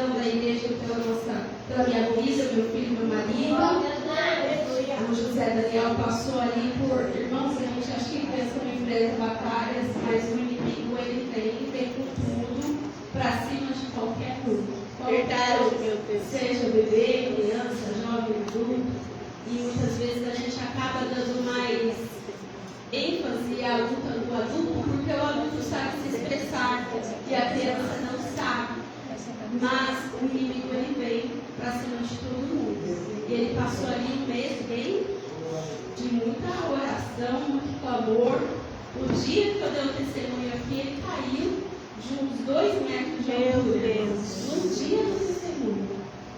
oração da igreja pela minha vida, meu filho, meu marido. O José Daniel passou ali por irmãos, a gente acha que pensa que enfrenta batalhas, mas o inimigo ele vem com tudo para cima de qualquer um. Verdade, meu Deus. Seja bebê, criança, jovem, adulto. E muitas vezes a gente acaba dando mais ênfase à luta do adulto, porque o adulto sabe se expressar e a criança não sabe. Mas o inimigo ele vem para cima de todo mundo. E ele passou ali um mês bem de muita oração, muito clamor. O dia que eu dei o testemunho aqui, ele caiu de uns 2 metros de altura. No dia do testemunho.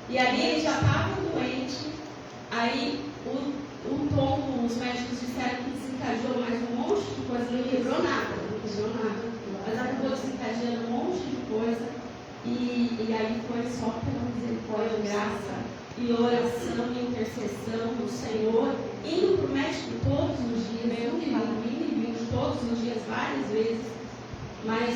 E ali ele já estava doente. Aí o tombo, os médicos disseram que desencadeou mais um monte de coisa, não quebrou nada, mas acabou desencadeando um monte de coisa. E aí foi só pela misericórdia, graça e oração e intercessão do Senhor, indo para o médico todos os dias, indo todos os dias, várias vezes, mas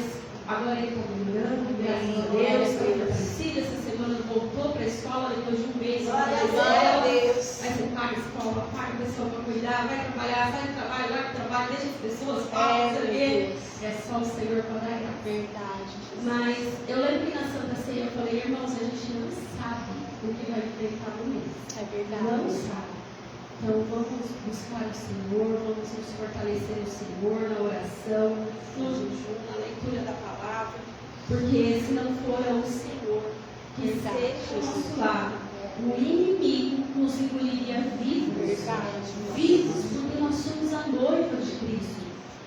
agora ele está melhorando, graças a Deus, está fortalecido. Essa semana voltou para a escola depois de um mês. Glória a Deus. Aí você paga a escola, paga a pessoa para cuidar, vai trabalhar, sai do trabalho, vai para o trabalho, deixa as pessoas, é só o Senhor para dar graça. Verdade. Mas eu lembro que na Santa Ceia eu falei, irmãos, a gente não sabe o que vai enfrentar no mês. É verdade. Não sabe. Então vamos buscar o Senhor, vamos nos fortalecer no Senhor, na oração, no jejum, na leitura da palavra, porque se não for o Senhor que esteja ao nosso lado, o inimigo nos engoliria vivos, porque nós somos a noiva de Cristo,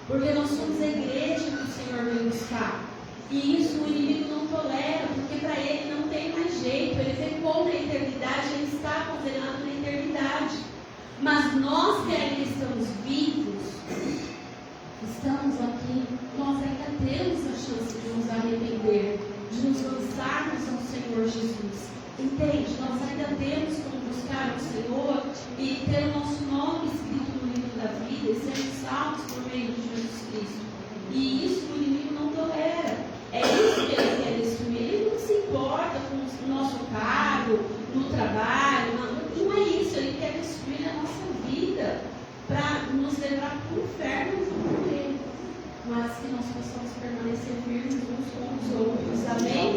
porque nós somos a igreja que o Senhor vem buscar. E isso o inimigo não tolera, porque para ele não tem mais jeito. Ele pecou na eternidade, ele está condenado na eternidade. Mas nós que ainda estamos vivos, estamos aqui, nós ainda temos a chance de nos arrepender, de nos lançarmos ao Senhor Jesus. Entende? Nós ainda temos como buscar o Senhor e ter o nosso nome escrito no livro da vida e sermos salvos por meio de Jesus Cristo. E isso o inimigo não tolera. É isso que ele quer destruir. Ele não se importa com o nosso cargo, no trabalho, não é isso. Ele quer destruir a nossa vida para nos levar para o inferno junto com ele. Mas que nós possamos permanecer firmes uns com os outros. Amém?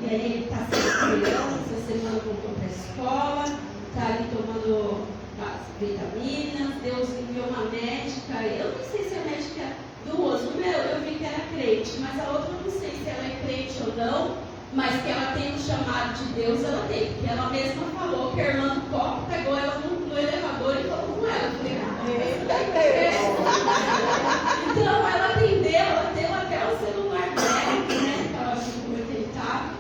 E aí ele está se recuperando, essa semana voltou para a escola, está ali tomando as vitaminas. Deus enviou uma médica, eu não sei se a médica duas, uma eu vi que era crente, mas a outra eu não sei se ela é crente ou não, mas que ela tem um chamado de Deus, ela tem, porque ela mesma falou que a irmã do copo pegou ela no elevador e falou com ela. Eu falei, então ela atendeu, ela deu até o celular dela, né? Que ela achou como ele estava.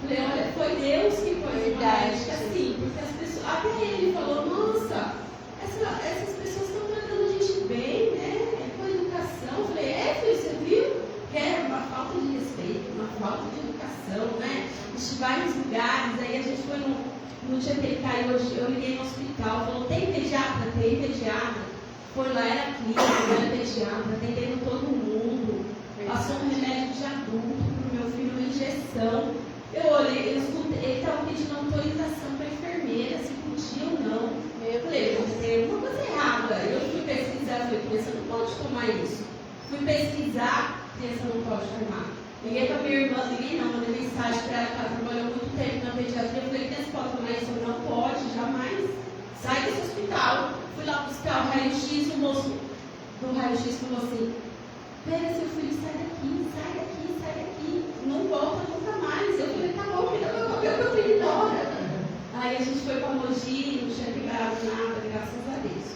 Falei, olha, foi Deus que pôs uma médica assim, porque as pessoas, até ele falou, nossa, essas pessoas estão tratando a gente bem, né? Eu falei, filho, você viu? Que é uma falta de respeito, uma falta de educação, né? A gente vai nos lugares, aí a gente foi no dia que ele caiu, eu liguei no hospital, falou, tem pediatra? Tem pediatra. Foi lá, era clínica, era pediatra, atendendo todo mundo. Passou um remédio de adulto para o meu filho, uma injeção. Eu olhei, eu escutei, ele estava pedindo autorização para a enfermeira, se podia ou não. Eu falei, tem alguma coisa errada. Eu fui pesquisar, falei, criança não pode tomar isso. Fui pesquisar, criança não pode tomar. Liguei para minha irmã, mandei mensagem para ela, que ela trabalhou muito tempo na pediatria. Eu falei, criança pode tomar isso? Não pode, jamais. Sai desse hospital. Fui lá buscar o raio-x, o moço do raio-x falou assim, pega seu filho, sai daqui. Não volta nunca mais. Eu falei, tá bom, filha, eu vou ver o meu filho embora. Aí a gente foi para Mogi, não tinha quebrado nada, graças a Deus.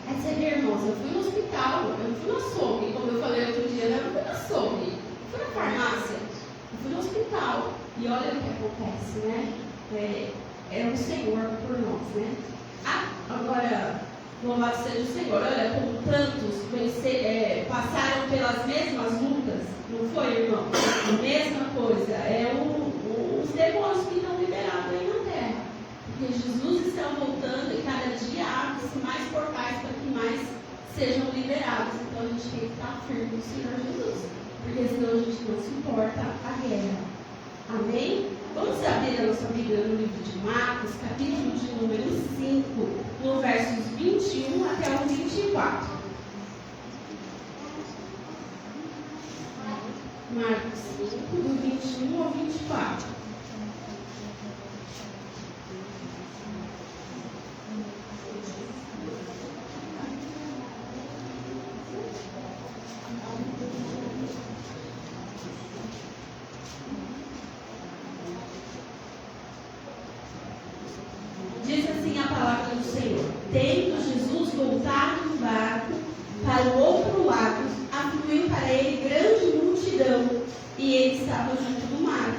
Aí você vê, irmãos, eu fui no hospital, eu não fui no açougue, como eu falei outro dia, eu não fui no açougue, eu fui na farmácia, eu fui no hospital. E olha o que acontece, né? É o Senhor por nós, né? Agora, louvado seja o Senhor, olha como tantos passaram pelas mesmas lutas, não foi, irmão? A mesma coisa, os demônios que estão liberados aí na terra. Porque Jesus está voltando e cada dia abre-se mais portais para que mais sejam liberados. Então a gente tem que estar firme no Senhor Jesus, porque senão a gente não suporta a guerra. Amém? Vamos abrir a nossa Bíblia no livro de Marcos, capítulo de número 5, no versos 21 até o 24. Marcos 5, do 21 ao 24. Diz assim a palavra do Senhor: tendo Jesus voltado no barco para o outro lado, afluiu para ele grande multidão, e ele estava junto do mar.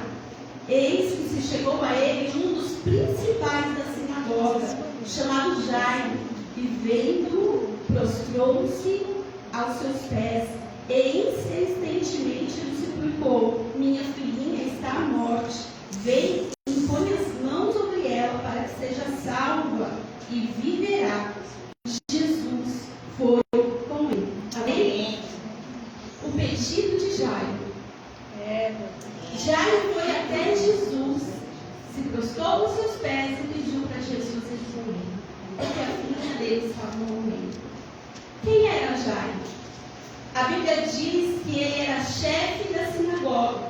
Eis que se chegou a ele um dos principais da sinagoga, chamado Jairo, e vendo-o, prostrou-se aos seus pés, e insistentemente lhe suplicou: minha filhinha está à morte, vem e põe as mãos sobre ela para que seja salva e viverá. Jesus foi com ele. Amém? O pedido de Jairo. Jairo foi até Jesus, se prostrou aos seus pés e pediu para Jesus ir com ele, porque a filha dele estava morrendo. Quem era Jairo? A Bíblia diz que ele era chefe da sinagoga.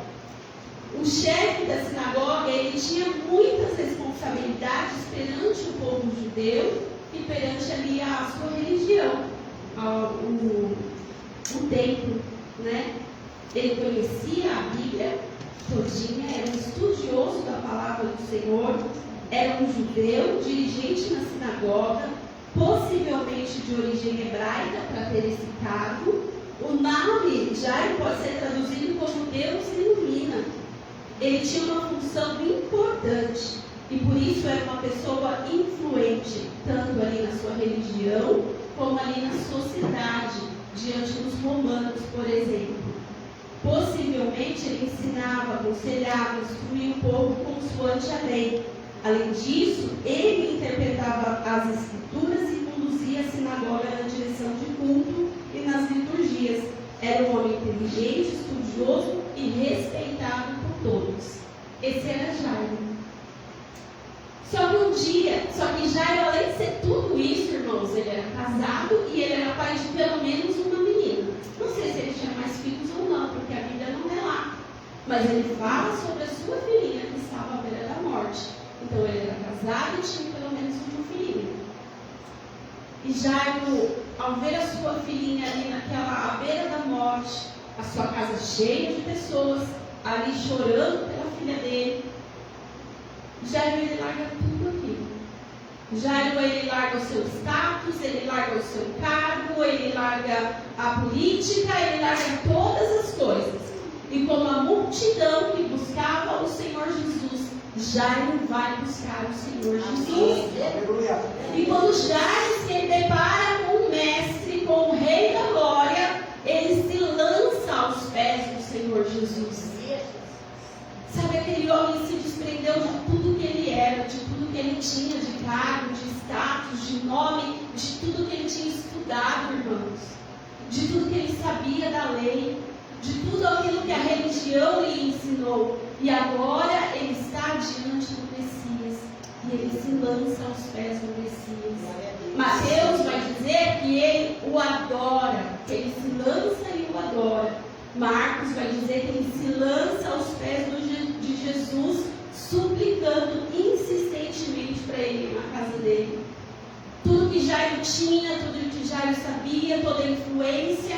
O chefe da sinagoga, ele tinha muitas responsabilidades perante o povo judeu e perante ali a sua religião, o templo, né? Ele conhecia a Bíblia todinha, era um estudioso da palavra do Senhor, era um judeu, dirigente na sinagoga, possivelmente de origem hebraica para ter esse cargo. O nome Jairo pode ser traduzido como Deus ilumina. Ele tinha uma função importante e por isso era uma pessoa influente, tanto ali na sua religião como ali na sociedade, diante dos romanos, por exemplo. Possivelmente ele ensinava, aconselhava, instruía o povo consoante a lei. Além disso, ele interpretava as escrituras e conduzia a sinagoga na direção de culto e nas liturgias. Era um homem inteligente, estudioso e respeitado por todos. Esse era Jairo. Só que Jairo, além de ser tudo isso, irmãos, ele era casado e ele era pai de pelo menos uma menina. Não sei se ele tinha mais filhos ou não, porque a Bíblia não relata. Mas ele fala sobre a sua filhinha que estava à beira da morte. Então ele era casado e tinha pelo menos uma filhinha. E Jairo, ao ver a sua filhinha ali naquela à beira da morte, a sua casa cheia de pessoas, ali chorando pela filha dele, Jairo, ele larga tudo aquilo. Jairo, ele larga o seu status, ele larga o seu cargo, ele larga a política, ele larga todas as coisas. E como a multidão que buscava o Senhor Jesus, Jairo vai buscar o Senhor Jesus. E quando Jairo se depara com o Mestre, com o Rei da Glória, ele se lança aos pés do Senhor Jesus. Sabe, aquele homem se desprendeu de tudo que ele era, de tudo que ele tinha de cargo, de status, de nome, de tudo que ele tinha estudado, irmãos, de tudo que ele sabia da lei, de tudo aquilo que a religião lhe ensinou. E agora ele está diante do Messias e ele se lança aos pés do Messias. Mateus vai dizer que ele o adora, que ele se lança e o adora. Marcos vai dizer que ele se lança aos pés de Jesus, suplicando insistentemente para ele ir na casa dele. Tudo que Jairo tinha, tudo que Jairo sabia, toda a influência,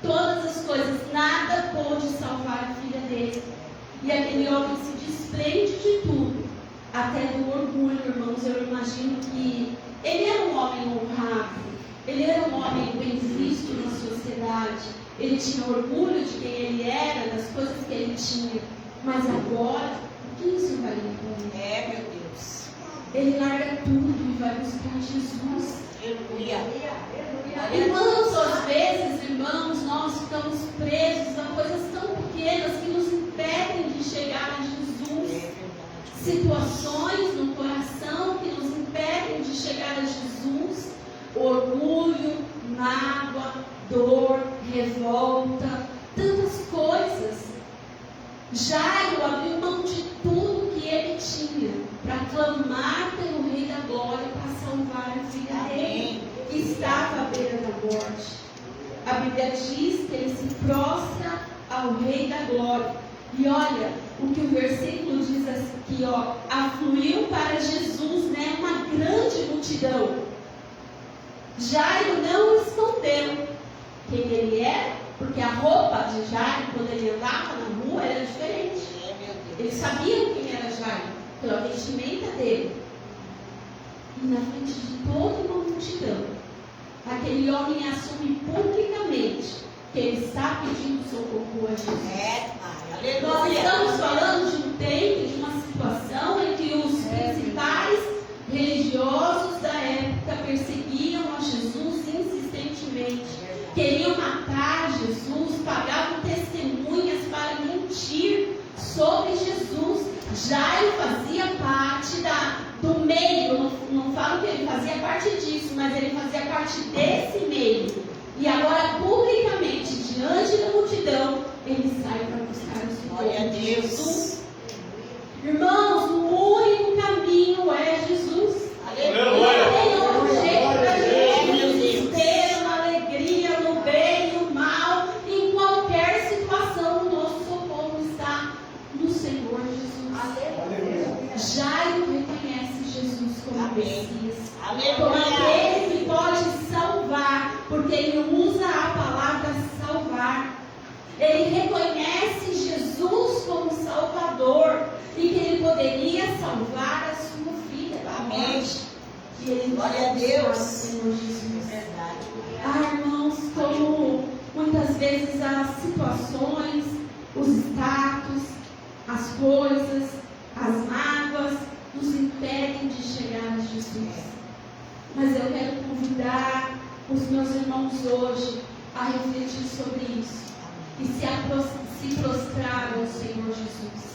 todas as coisas, nada pôde salvar a filha dele. E aquele homem se desprende de tudo, até do orgulho, irmãos. Eu imagino que ele era um homem honrado, ele era um homem bem visto na sociedade. Ele tinha orgulho de quem ele era, das coisas que ele tinha. Mas agora, o que isso vai lhe Meu Deus. Ele larga tudo e vai buscar Jesus. Aleluia. Irmãos, às vezes, irmãos, nós ficamos presos a coisas tão pequenas que nos impedem de chegar a Jesus. Situações no coração que nos impedem de chegar a Jesus. Orgulho, mágoa, dor, revolta, tantas coisas. Jairo abriu mão de tudo que salvar a filha dele, que estava à beira da morte. A Bíblia diz que ele se prostra ao Rei da Glória. E olha o que o versículo diz aqui, ó, afluiu para Jesus, né, uma grande multidão. Jairo não escondeu quem ele era, porque a roupa de Jairo, quando ele andava na rua, era diferente. Eles sabiam quem era Jairo, pela vestimenta dele. E na frente de toda uma multidão, aquele homem assume publicamente que ele está pedindo socorro a Jesus. Nós estamos falando de um tempo, de uma situação em que os principais religiosos da época perseguiam a Jesus insistentemente. Queriam matar Jesus, pagavam testemunhas para mentir sobre Jesus. Jairo fazia parte do meio, não falo que ele fazia parte disso, mas ele fazia parte desse meio. E agora, publicamente, diante da multidão, ele sai para buscar o Senhor. Glória a Deus. Jesus. Irmãos, o único caminho é Jesus. Aleluia. Não tem outro jeito para a gente, no desespero, na alegria, no bem, no mal, em qualquer situação, o nosso socorro está no Senhor Jesus. Jairo reconhece Jesus como Messias, como aquele que pode salvar, porque ele usa a palavra salvar. Ele reconhece Jesus como Salvador e que ele poderia salvar a sua filha da morte. E ele Glória a Deus. Senhor Jesus. Verdade. Irmãos, como muitas vezes as situações, os status, as coisas, as mágoas nos impedem de chegar a Jesus. Mas eu quero convidar os meus irmãos hoje a refletir sobre isso e se prostrar ao Senhor Jesus.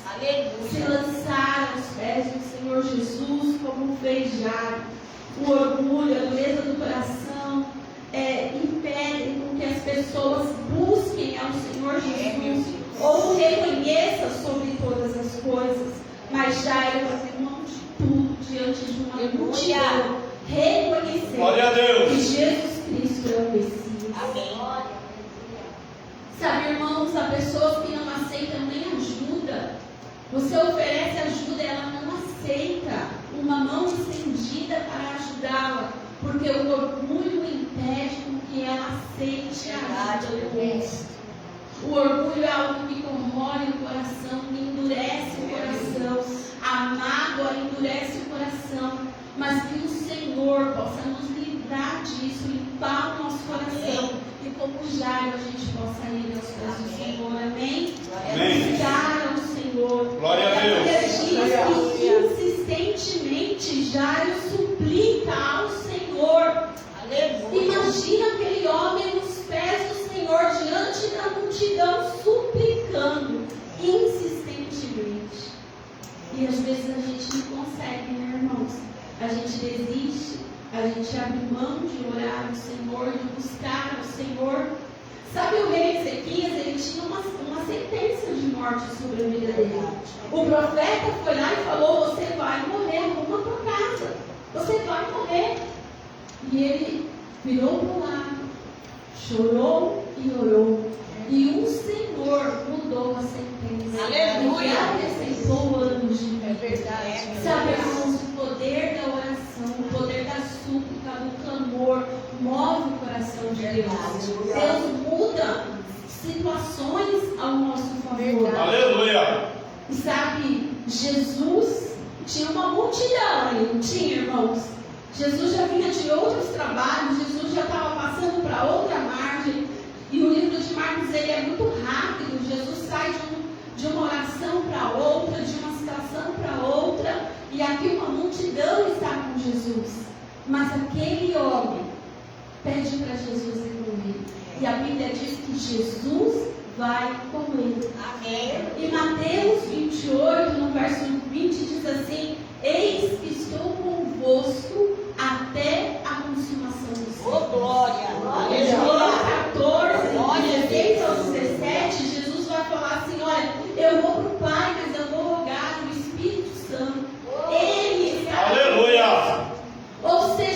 Se lançar aos pés do Senhor Jesus, como fez Jairo. O orgulho, a dureza do coração impedem com que as pessoas busquem ao Senhor Jesus ou o reconheçam sobre todas as coisas. Mas Jairo fazia mão de tudo diante de uma multidão, reconhecendo que Jesus Cristo é o Messias. Amém. Sabe, irmãos, há pessoas que não aceitam nem ajuda. Você oferece ajuda e ela não aceita uma mão estendida para ajudá-la, porque o orgulho impede com que ela aceite a ajuda do outro. O orgulho é algo que corrói o coração, que endurece o coração. A mágoa endurece o coração. Mas que o Senhor possa nos livrar disso, limpar o nosso coração. E como Jairo, a gente possa ir aos pés do Senhor. Amém? Buscar ao Senhor. Glória a Deus. Diz que insistentemente Jairo suplica ao Senhor. Imagina aquele homem nos pés do Senhor, diante da multidão, suplicando insistentemente. E às vezes a gente não consegue, né, irmãos? A gente desiste, a gente abre mão de orar ao Senhor, de buscar ao Senhor. Sabe, o rei Ezequias, ele tinha uma sentença de morte sobre a vida dele. O profeta foi lá e falou: você vai morrer, arruma tua casa, você vai morrer. E ele virou para o lado, chorou e orou. E o Senhor mudou a sentença. Aleluia. E acrescentou anos de vida. É verdade. Sabe, irmãos, o poder da oração, o poder da súplica, do clamor, move o coração de Deus. Deus muda situações ao nosso favor. Aleluia. E sabe, Jesus tinha uma multidão ali, não tinha, irmãos? Jesus já vinha de outros trabalhos, Jesus já estava passando para outra margem. E o livro de Marcos, ele é muito rápido. Jesus sai de uma oração para outra, de uma situação para outra. E aqui uma multidão está com Jesus. Mas aquele homem pede para Jesus ir com ele. E a Bíblia diz que Jesus vai com ele. Amém. E Mateus 28, no verso 20, diz assim: eis que estou convosco até a consumação do século. Oh, glória. João 14, 16 ao 17, Jesus vai falar assim: olha, eu vou para o Pai, mas eu vou rogar o Espírito Santo. Ele está. Aleluia. Ou seja,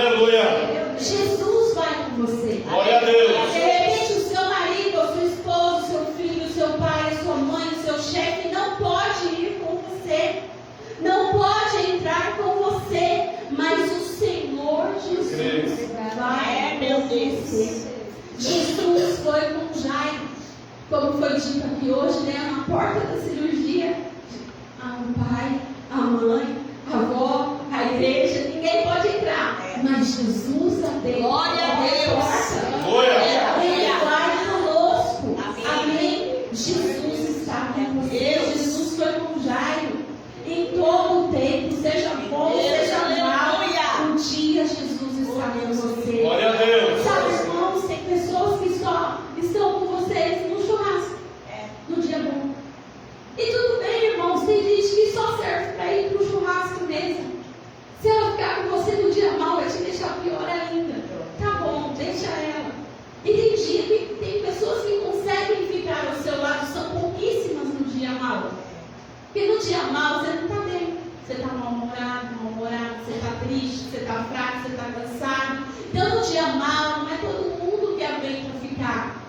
Aleluia. Jesus vai com você. Glória a Deus. De repente o seu marido, a sua esposa, o seu filho, o seu pai, a sua mãe, o seu chefe não pode ir com você. Não pode entrar com você. Mas o Senhor Jesus vai com você. Jesus foi com Jairo. Como foi dito aqui hoje, né? Na porta da cirurgia. O pai, a mãe, a avó, a igreja, ninguém pode entrar. Mas Jesus abriu. Glória a Deus. Glória. Ele vai conosco. Amém. Jesus está com você. Jesus foi com Jairo. Em todo o tempo, seja bom, seja mal. Um dia Jesus está com você. Glória a Deus. Sabe, irmãos, tem pessoas que só estão com vocês no churrasco. No dia bom. E tudo bem, irmãos, tem gente que só serve para ir para o churrasco mesmo. Se ela ficar com você no dia mal, vai te deixar pior ainda. Tá bom, deixa ela. E tem dia que tem pessoas que conseguem ficar ao seu lado, são pouquíssimas no dia mal. Porque no dia mal você não está bem. Você está mal-humorado, você está triste, você está fraco, você está cansado. Então no dia mal não é todo mundo que aguenta ficar.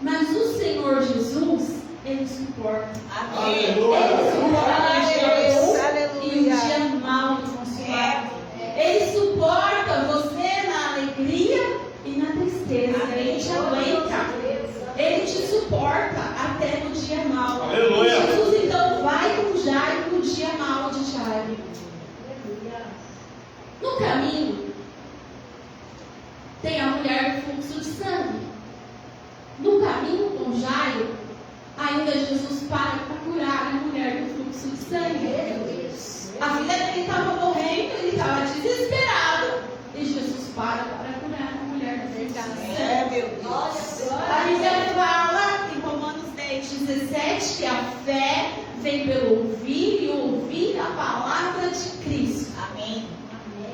Mas o Senhor Jesus, Ele suporta. Amém. Ele suporta o dia bom Aleluia. e o dia mau do nosso lado. Ele suporta você na alegria e na tristeza. Ele te aguenta. Ele te suporta até no dia mau. Aleluia. Jesus então vai com Jairo no dia mau de Jairo. No caminho tem a mulher do fluxo de sangue. No caminho com Jairo, ainda Jesus para curar a mulher do fluxo de sangue. A filha dele estava morrendo, ele estava desesperado. E Jesus para curar a mulher do fluxo de sangue. Meu Deus. A Bíblia fala em Romanos 10:17 que a fé vem pelo ouvir e ouvir a palavra de Cristo. Amém.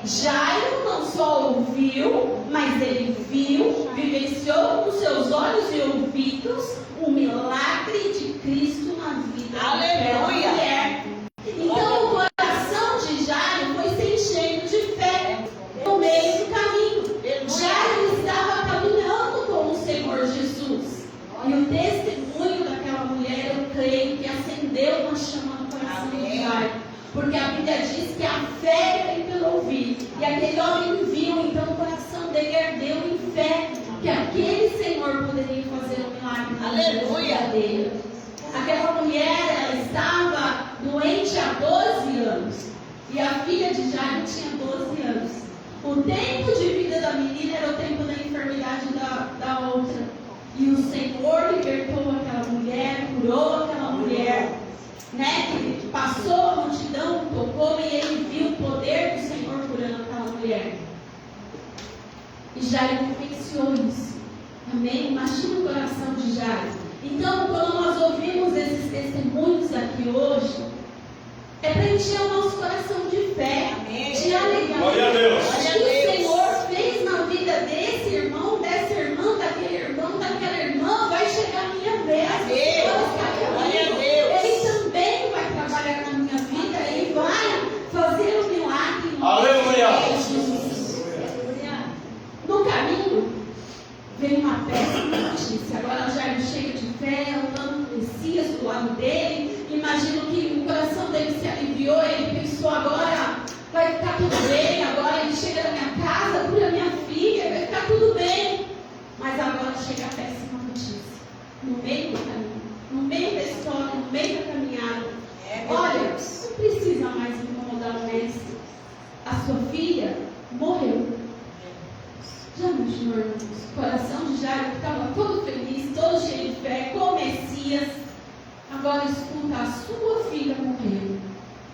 Jairo não só ouviu, mas ele viu, vivenciou com seus olhos e ouvidos o milagre de Cristo na vida daquela Aleluia. mulher. Então o coração de Jairo foi se enchendo de fé no meio do caminho. Jairo estava caminhando com o Senhor Jesus. E o testemunho daquela mulher, eu creio que acendeu uma chama no coração de Jairo. Porque a Bíblia diz que a fé vem pelo ouvir. E aquele homem viu, então o coração dele ardeu em fé que aquele Senhor poderia fazer um milagre na vida dele. Aquela mulher, ela estava doente há 12 anos. E a filha de Jairo tinha 12 anos. O tempo de vida da menina era o tempo da enfermidade da outra. E o Senhor libertou aquela mulher, curou aquela mulher. Que passou a multidão, tocou e ele viu o poder do Senhor curando aquela mulher. E Jairo vivenciou isso. Amém? Imagina o coração de Jairo. Então, quando nós ouvimos esses testemunhos aqui hoje, é para encher o nosso coração de fé, de alegria. Glória a Deus. O que o Senhor fez na vida desse irmão, dessa irmã, daquele irmão, daquela irmã, vai chegar a minha vez. Ele também vai trabalhar na minha vida e vai fazer um milagre. Aleluia. No caminho, veio uma péssima notícia. Agora Jairo cheio de fé, andando com o Messias do lado dele. Imagino que o coração dele se aliviou. Ele pensou, agora vai ficar tudo bem. Agora ele chega na minha casa, cura minha filha, vai ficar tudo bem. Mas agora chega a péssima notícia. No meio do caminho, no meio da história, no meio da caminhada. Olha, não precisa mais incomodar o mestre. A sua filha morreu. Já imaginou, irmãos? O coração de Jairo, que estava todo feliz, todo cheio de fé, com o Messias, agora escuta, a sua filha morreu.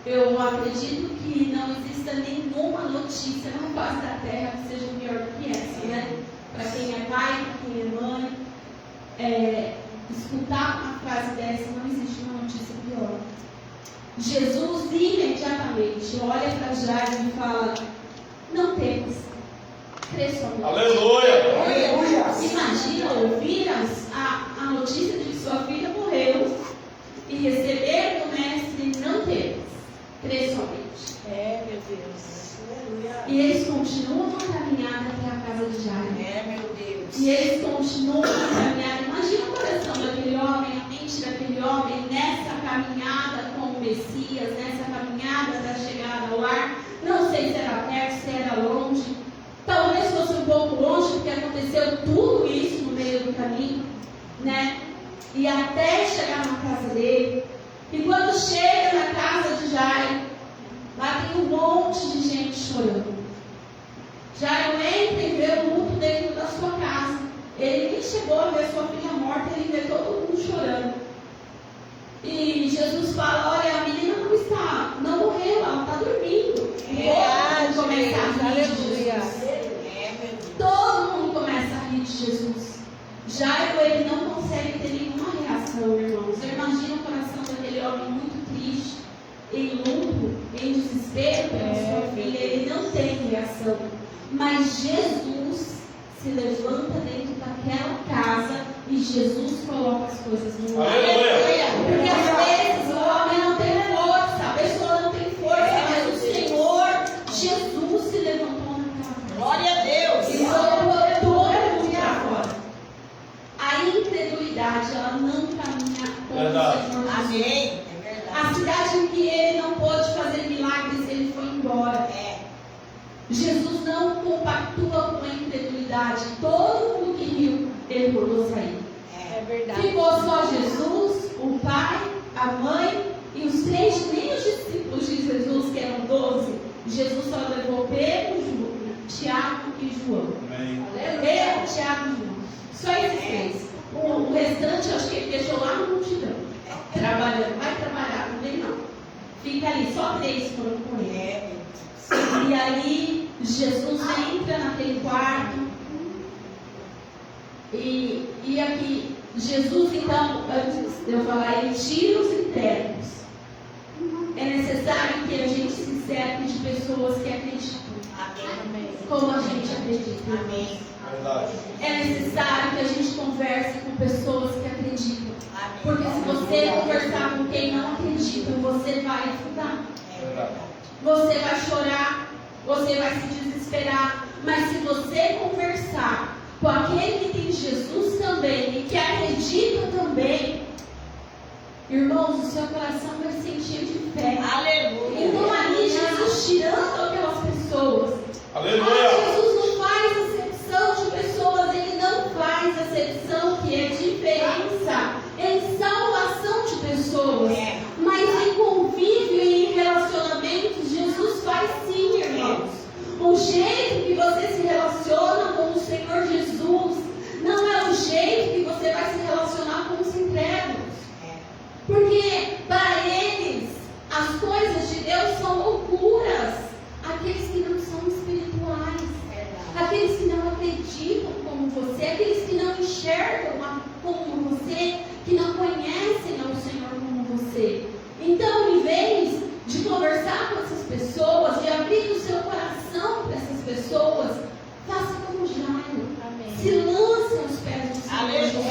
Eu acredito que não exista nenhuma notícia na face da terra que seja pior do que essa, né? Para quem é pai, para quem é mãe, escutar uma frase dessa, não existe uma notícia pior. Jesus imediatamente olha para Jairo e fala, não temas, crê somente. Aleluia. Imagina ouvir a notícia de que sua filha morreu e receber do mestre, não temas, crê somente. Meu Deus. E eles continuam continuam a caminhada até a casa de Jairo. Meu Deus. E eles continuam a caminhada. Imagina o coração daquele homem, a mente daquele homem nessa caminhada com o Messias, nessa caminhada da chegada ao lar. Não sei se era perto, se era longe. Talvez fosse um pouco longe, porque aconteceu tudo isso no meio do caminho, né? E até chegar na casa dele. E quando chega na casa de Jairo, lá tem um monte de gente chorando. Jairo entra e vê o luto dentro da sua casa. Ele nem chegou a ver sua filha morta, ele vê todo mundo chorando. E Jesus fala: olha, a menina não morreu, ela está dormindo. Começa a rir de Jesus. Todo mundo começa a rir de Jesus. Jairo, ele não consegue ter nenhuma reação, irmãos. Eu imagino o coração daquele homem muito triste, em luto, em desespero pela sua filha. Ele não tem reação. Mas Jesus se levanta dentro daquela casa e Jesus coloca as coisas no lugar. Porque às vezes o homem não tem força, a pessoa não tem força, mas o Senhor, Jesus se levantou naquela casa. Glória a Deus. E colocou todo mundo para fora. A incredulidade, ela não caminha com o Senhor. Amém. É verdade. A cidade em que ele não pôde fazer milagres, ele foi embora. Jesus não compactua com a incredulidade. Todo mundo que riu, ele mandou sair. É verdade. Ficou só Jesus, o pai, a mãe e os três, nem os discípulos de Jesus, que eram 12. Jesus só levou Pedro, Tiago e João. Amém. Pedro, Tiago e João. Só esses três. O restante, acho que ele deixou lá no multidão. Trabalhando. Vai trabalhar, não vem não. Fica ali, só três foram com ele. E aí, Jesus entra naquele quarto. E aqui, Jesus, então, antes de eu falar, ele tira os internos. É necessário que a gente se cerque de pessoas que acreditam. Amém. Como a gente acredita. Amém. Verdade. É necessário que a gente converse com pessoas que acreditam. Amém. Porque se você conversar com quem não acredita, você vai afundar. Verdade. Você vai chorar, você vai se desesperar. Mas se você conversar com aquele que tem Jesus também e que acredita também, irmãos, o seu coração vai se encher de fé. Aleluia. Então ali Jesus tirando aquelas pessoas. Aleluia. Jesus não faz acepção de pessoas, ele não faz acepção que é diferença em salvação de pessoas. Mas em convívio e em relacionamentos, Jesus faz sim, irmãos. O jeito que você se relaciona com o Senhor Jesus não é o jeito que você vai se relacionar com os incrédulos. Porque para eles, as coisas de Deus são loucuras. Aqueles que não são espirituais, aqueles que não acreditam como você, aqueles que não enxergam como você, que não conhecem ao Senhor como você. Então, em vez de conversar com essas pessoas, de abrir o seu coração para essas pessoas, faça como Jairo. Se lance aos pés do Senhor Jesus.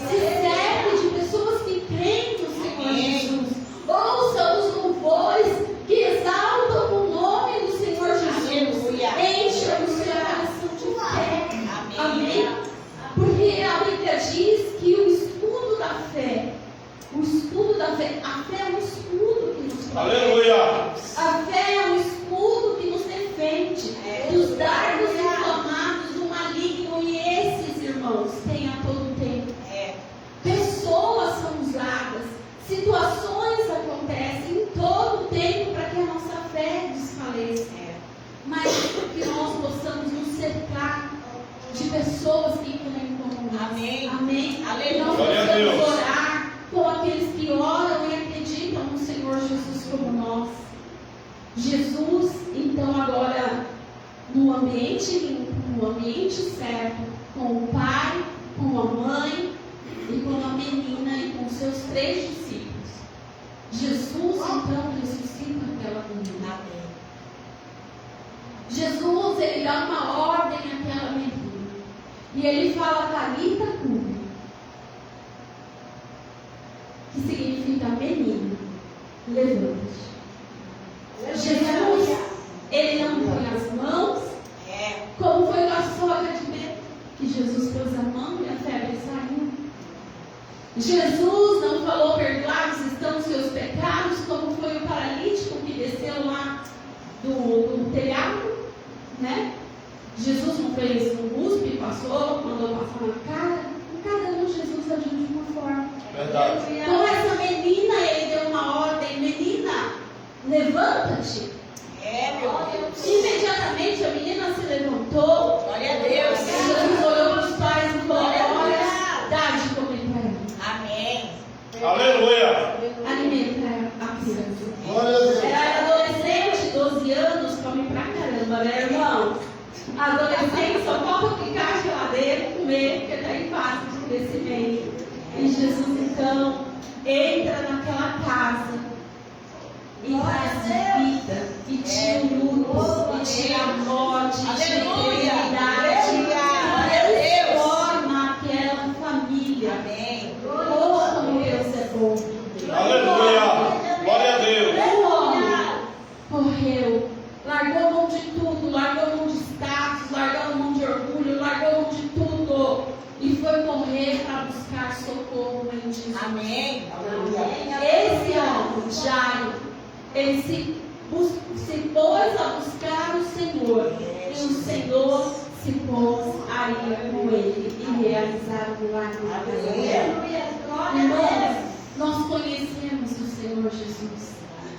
Se cerque de pessoas que creem no Senhor Jesus. Ouça os louvores que exaltam o nome do Senhor Jesus. Encha o seu coração de fé. Amém? Porque a Bíblia diz que o escudo da fé, a fé é um escudo que nos protege. Aleluia. A fé é um escudo que nos defende dos dardos inflamados do maligno. E esses, irmãos, tem a todo tempo. Pessoas são usadas, situações acontecem em todo tempo para que a nossa fé desfaleça. Mas que nós possamos nos cercar de pessoas que creem como nós. Amém. Amém. Que nós Glória a possamos Deus. orar com aqueles que oram e acreditam no Senhor Jesus como nós. Jesus, então, agora no ambiente limpo, no ambiente certo, com o pai, com a mãe e com a menina e com seus 3 discípulos. Jesus, então, ressuscita aquela menina. Jesus, ele dá uma ordem àquela menina. E ele fala Talita cumi, que significa menina, levante. Jesus, ele não põe as mãos Jesus não falou: perdoados estão os seus pecados, como foi o paralítico que desceu lá do telhado, né? Jesus não fez um cuspe, passou, mandou passar na cara. Em cada um Jesus agiu de uma forma. Verdade. Então essa menina, ele deu uma ordem: menina, levanta-te. Meu Deus. Imediatamente a menina se levantou. Glória a Deus. Jesus olhou para os pais e falou: olha, dá de comer para ela. Amém. Aleluia. Alimenta a criança. Glória a Deus. Era adolescente, 12 anos, come pra caramba, né, irmão? Adolescente só falta ficar a geladeira e comer, porque está em fase de crescimento. E Jesus então entra naquela casa e traz vida, e tira o luto, e tira a morte, e tira a enfermidade, e transforma aquela família. Amém. Oh, como Deus é bom. Aleluia. Glória a Deus. O homem correu, largou a mão de tudo, largou a mão de status, largou a mão de orgulho, largou a mão de tudo e foi correr para buscar socorro em Jesus. Amém. Esse homem, Jairo, ele se pôs a buscar o Senhor e o Senhor se pôs a ir com ele e realizar o milagre na casa dele. Irmãos, nós conhecemos o Senhor Jesus.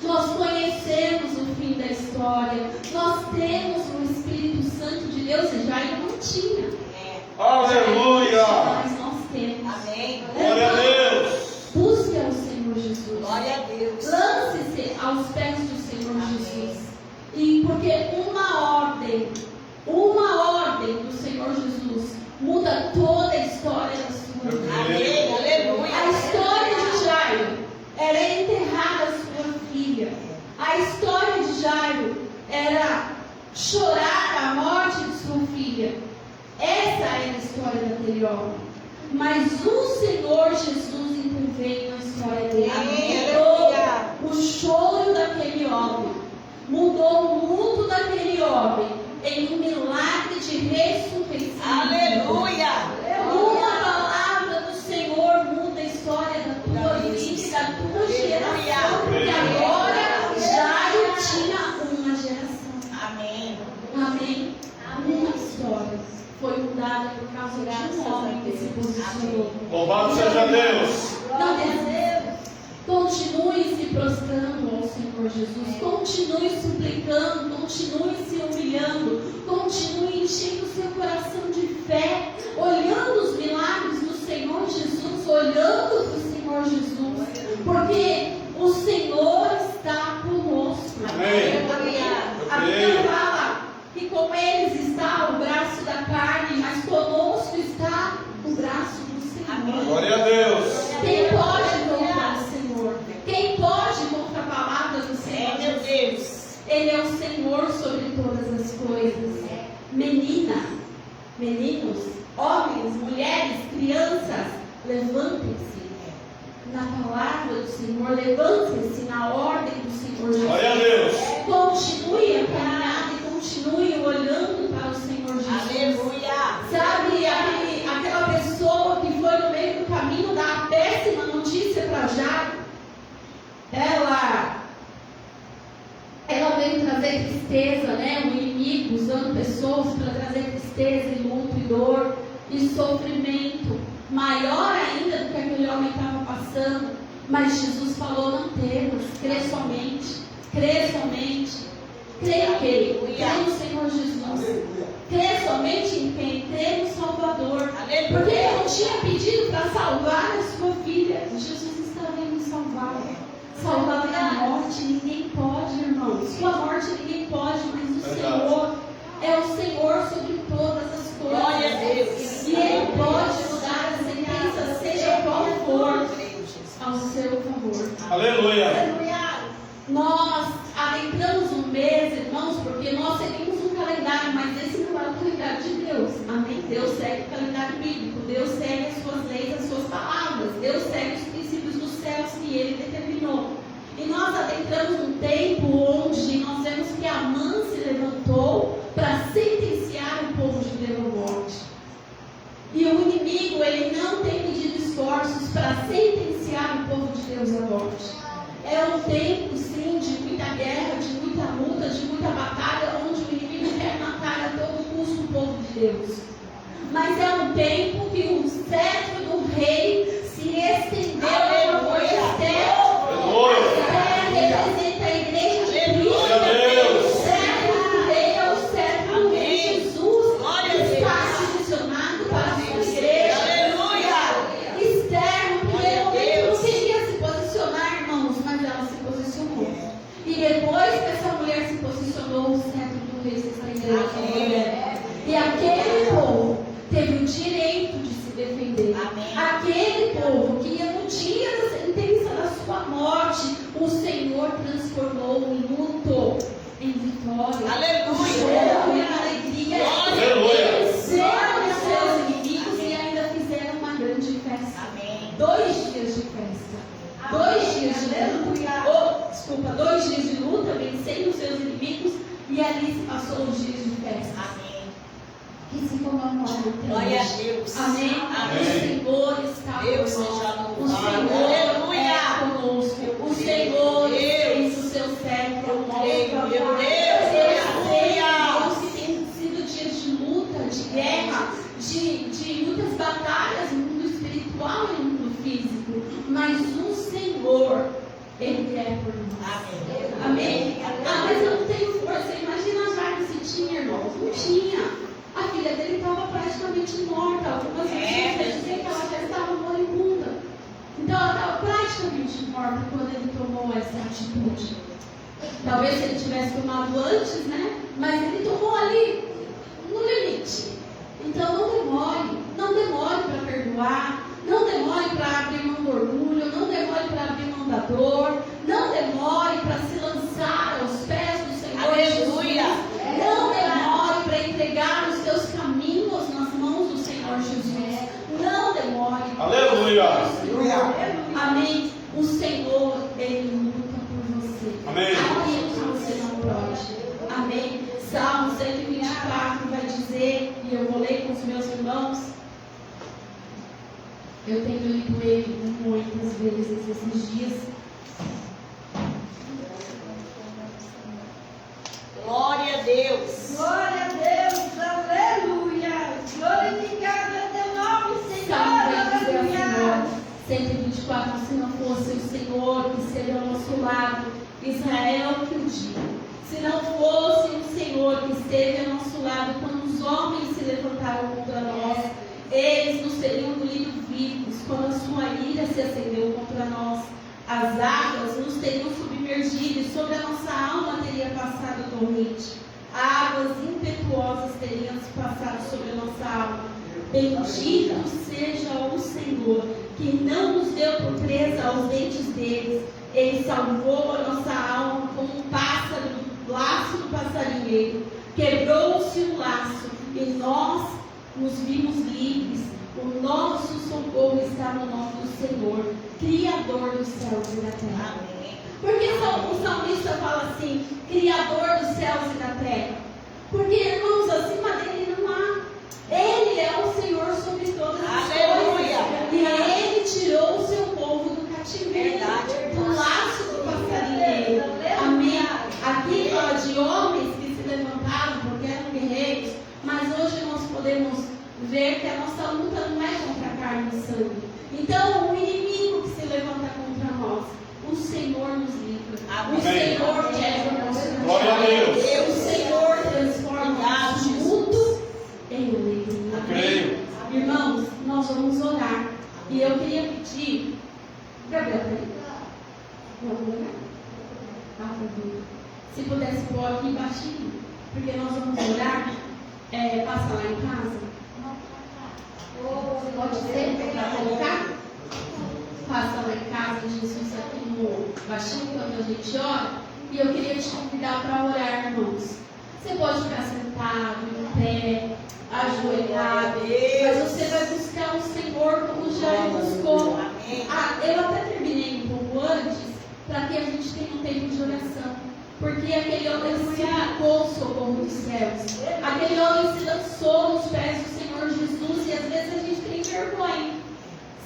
Nós conhecemos o fim da história. Nós temos o Espírito Santo de Deus. E Jairo não tinha. Aleluia. Mas nós temos. Amém. Glória a Deus. Busque ao Senhor Jesus. Glória a Deus. Lance-se aos pés do Senhor Jesus. E porque uma ordem do Senhor Jesus muda toda a história da sua vida. Amém. Aleluia. A história de Jairo era enterrar a sua filha. A história de Jairo era chorar a morte de sua filha. Essa era a história daquele homem. Mas o Senhor Jesus interveio na história dele. Mudou o choro daquele homem. Mudou o luto daquele homem em um milagre de ressurreição. Aleluia. Uma palavra do Senhor muda a história da tua vida e da tua geração. Porque agora Jairo tinha uma geração. Amém. Amém? Uma história foi mudada por causa de um homem que se posicionou. Louvado seja Deus. Não desista. Continue se prostrando ao Senhor Jesus. Continue suplicando. Continue se humilhando. Continue enchendo o seu coração de fé. Olhando os milagres do Senhor Jesus. Olhando para o Senhor Jesus. Porque o Senhor está conosco. Amém. A Bíblia fala que com eles está o braço da carne, mas conosco está o braço do Senhor. Glória a Deus. Quem pode contra o Senhor? Quem pode contra a palavra do Senhor? Meu Deus. Ele é o Senhor sobre todas as coisas. Menina, meninos, homens, mulheres, crianças, levantem-se na palavra do Senhor, levantem-se na ordem do Senhor Jesus. Glória a Deus. Continue a caminhada e continue olhando para o Senhor Jesus. Aleluia. Sabe, aquela pessoa que foi no meio do caminho dar a péssima notícia para Jairo, ela veio trazer tristeza, né? O inimigo usando pessoas para trazer tristeza e luto e dor e sofrimento maior ainda do que aquele homem estava passando. Mas Jesus falou: não temas, crê somente, crê em quem? Crê no Senhor Jesus. Crê somente em quem? Crê no Salvador. Porque ele não tinha pedido para salvar a sua filha. Jesus estava indo salvar. Salvar da morte, ninguém pode, irmão. Sua morte ninguém pode, mas o Senhor é o Senhor sobre todas as coisas. Glória a Deus. E Ele pode mudar a sentença, seja qual for, ao seu favor. Aleluia. Nós adentramos um mês, irmãos, porque nós seguimos um calendário, mas esse não é o calendário de Deus. Amém? Deus segue o calendário bíblico, Deus segue as suas leis, as suas palavras, Deus segue os princípios dos céus que Ele determinou. E nós adentramos um tempo onde nós vemos que Amã se levantou para sentenciar o povo judeu à morte. E o inimigo, ele não tem medido esforço esforços para sentenciar o povo de Deus à morte. É um tempo, sim, de muita guerra, de muita luta, de muita batalha, onde o inimigo quer matar a todo custo o povo de Deus. Mas é um tempo que o cetro do rei se estendeu a favor de Esther. Esther representa a igreja de Cristo. O cetro do rei é o cetro do rei Jesus. Está posicionado para a sua igreja. Esther, no primeiro momento, não queria se posicionar, irmãos, mas ela se posicionou. E depois que essa mulher se posicionou, o cetro do rei se estendeu a favor dela. E aquele povo teve o direito de se defender. Amém. Aquele povo que no dia da sentença da sua morte, o Senhor transformou o luto em vitória. Aleluia. O choro em alegria. Aleluia. Venceram os seus inimigos e ainda fizeram uma grande festa. Amém. 2 dias de festa. 2 dias de luta. Desculpa, 2 dias de luta, vencendo os seus inimigos e ali se passou os dias de festa. Amém. Que se comemoram. Glória a Deus. Amém. Amém. O Senhor está Deus conosco. seja O louvado. Senhor Aleluia. é conosco. O Senhor fez o seu cetro ao nosso Meu favor. Deus. Deus, que tem sido dias de luta, de guerra, de muitas batalhas no mundo espiritual e no mundo físico. Mas o Senhor, Ele é por nós. Amém? Ah, mas eu não tenho força. Imagina a Jair se tinha, irmãos. Não tinha. A filha dele estava praticamente morta. Algumas pessoas diziam que ela já estava moribunda. Então ela estava praticamente morta quando ele tomou essa atitude. Talvez se ele tivesse tomado antes, né? Mas ele tomou ali no limite. Então não demore para perdoar, não demore para abrir mão do orgulho, não demore para abrir mão da dor, não demore para se lançar aos pés do Senhor. Aleluia. Jesus. Não demore para entregar os seus caminhos nas mãos do Senhor Jesus. Não demore. Aleluia. Amém. O Senhor, Ele luta por você. Amém. Aquilo que você não pode. Amém. Salmo 124 vai dizer, e eu vou ler com os meus irmãos. Eu tenho lido ele muitas vezes esses dias. Glória a Deus. Glória a Deus, aleluia. Glorificado é teu nome, Senhor, Salmo vai dizer ao aleluia. Senhor, 124, se não fosse o Senhor que esteve ao nosso lado, Israel que o diga. Se não fosse o Senhor que esteve ao nosso lado, quando os homens se levantaram contra nós, eles nos teriam engolido vivos, quando a sua ira se acendeu contra nós. As águas nos teriam submergido e sobre a nossa alma teria passado torrente. Águas impetuosas teriam se passado sobre a nossa alma. Bendito seja o Senhor, que não nos deu por presa aos dentes deles. Ele salvou a nossa alma como um pássaro do laço do passarinheiro. Quebrou-se o laço e nós nos vimos livres. O nosso socorro está no nome do Senhor, Criador dos céus e da terra. Amém. Por que o salmista fala assim, Criador dos céus e da terra? Porque, irmãos, acima dele não há. Ele é o Senhor sobre todas as Aleluia. coisas. E ele tirou o seu povo do cativeiro, Verdade. do laço do passarinheiro. Amém. Aqui fala de homens que se levantaram porque eram guerreiros, mas hoje nós podemos ver que a nossa luta não é contra carne e sangue. Então, o inimigo que se levanta contra nós, o Senhor nos livra. Amém. O Senhor quebra o nosso Glória a Deus. O Senhor transforma o nosso luto em alegria. Eu creio. Irmãos, nós vamos orar. E eu queria pedir. Gabriel, peraí. Vamos orar? Se pudesse pôr aqui baixinho, porque nós vamos orar. Passa lá em casa. Pode ser para colocar? Passa lá em casa, Jesus, aqui no baixinho, quando a gente ora. E eu queria te convidar para orar, irmãos. Você pode ficar sentado, em pé, ajoelhado, mas você vai buscar o Senhor como já buscou. Amém. Eu até terminei um pouco antes, para que a gente tenha um tempo de oração. Porque aquele homem se marcou o socorro dos céus. Aquele homem se lançou nos pés do Senhor Jesus. E às vezes a gente tem vergonha.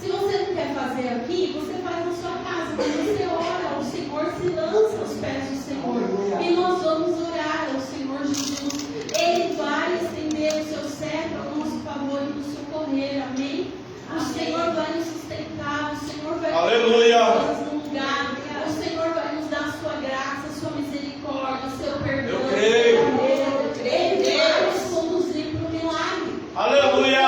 Se você não quer fazer aqui, você faz na sua casa. Quando você ora, o Senhor se lança aos pés do Senhor. E nós vamos orar ao Senhor Jesus. Ele vai estender o seu cetro ao nosso favor e nos socorrer. Amém? O Senhor vai nos sustentar. O Senhor vai Aleluia. nos no lugar. O Senhor vai nos dar a sua graça, a sua misericórdia, o seu perdão. Eu creio. Ele vai nos conduzir para o milagre. Aleluia.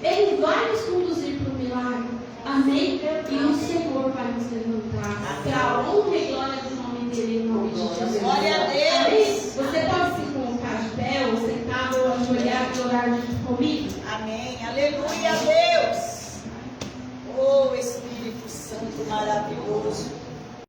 Ele vai nos conduzir para o milagre. Amém? E o Senhor vai nos levantar para a honra e glória do nome dele, em nome de Jesus. Glória a Deus. Amém? Você pode se colocar de pé, ou sentado, ou ajoelhar e orar junto comigo? Amém. Aleluia, Deus. Oh, Espírito Santo maravilhoso.